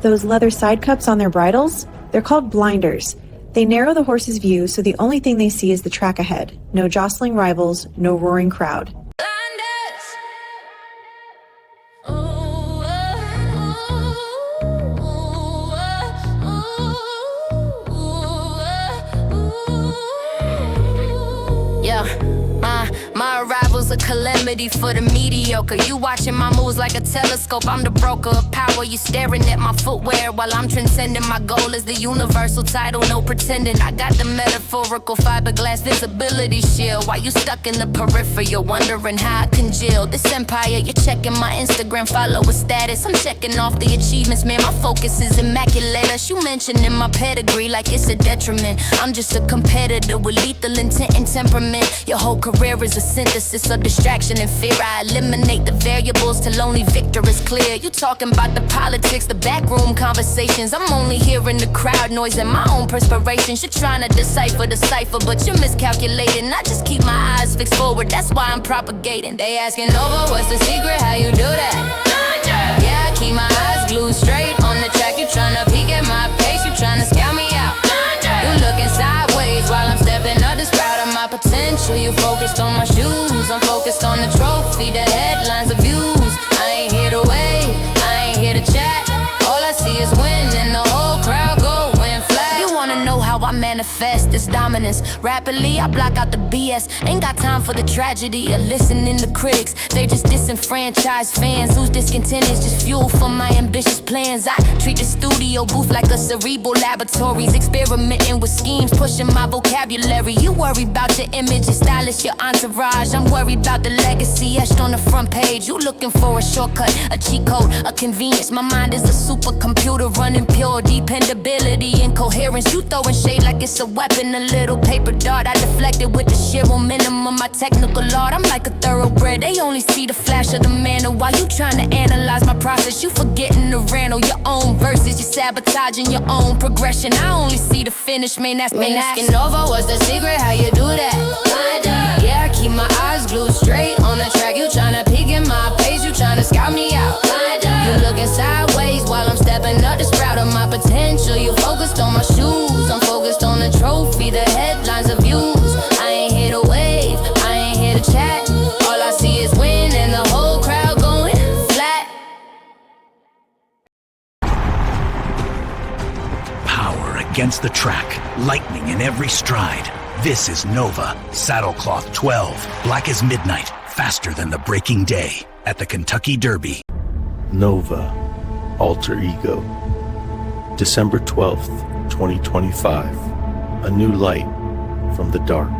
Those leather side cups on their bridles? They're called blinders. They narrow the horse's view so the only thing they see is the track ahead. No jostling rivals, no roaring crowd. My arrival's a calamity for the mediocre. You watching my moves like a telescope. I'm the broker of power. You staring at my footwear while I'm transcending. My goal is the universal title, no pretending. I got the metaphorical fiberglass visibility shield. While you stuck in the peripheral, wondering how I congeal this empire. You're checking my Instagram follower status. I'm checking off the achievements, man. My focus is immaculate. As you mentioning my pedigree like it's a detriment. I'm just a competitor with lethal intent and temperament. Your whole career is a synthesis of distraction and fear. I eliminate the variables till only victor is clear. You talking about the politics, the backroom conversations. I'm only hearing the crowd noise and my own perspirations. You're trying to decipher the cipher, but you're miscalculating. I just keep my eyes fixed forward, that's why I'm propagating. They asking over, what's the secret, how you do that? Yeah, I keep my eyes glued straight on the track. You trying to peek at my pace, you trying to scout me out. You looking sideways while I'm stepping up this route of my potential. You focused on my shoes, I'm focused on the trophy, the headlines, the views. I ain't here to wait, I ain't here to chat. All I see is win and the whole crowd going flat. You wanna know how I manifest this dominance? Rapidly, I block out the BS. Ain't got time for the tragedy or listening to critics. They just disenfranchised fans whose discontent is just fuel for my ambitious plans. I treat the studio booth like a cerebral laboratories, experimenting with schemes, pushing my vocabulary. You worry about your image, your stylist, your entourage. I'm worried about the legacy etched on the front page. You looking for a shortcut, a cheat code, a convenience. My mind is a supercomputer running pure dependability and coherence. You throwing shade like it's a weapon, a little paper dart. I deflected with the sheer momentum of my technical art. I'm like a thoroughbred, they only see the flash of the mantle. While you trying to analyze my process, you forgetting to handle your own verses. You're sabotaging your own progression. I only see the finish, man, that's me asking over, what's the secret, how you do that? Yeah, I keep my eyes glued straight on the track. You trying to peek in my pace, you trying to scout me out. You looking sideways while I'm stepping up this route of my potential. You focused on my shoes, I'm focused on the trophy, the headlines, the views. I ain't here to wave, I ain't here to chat. All I see is win and the whole crowd going flat. Power against the track, lightning in every stride. This is Nova, Saddlecloth 12, black as midnight, faster than the breaking day at the Kentucky Derby. Nova, Alter Ego. December 12th, 2025. A new light from the dark.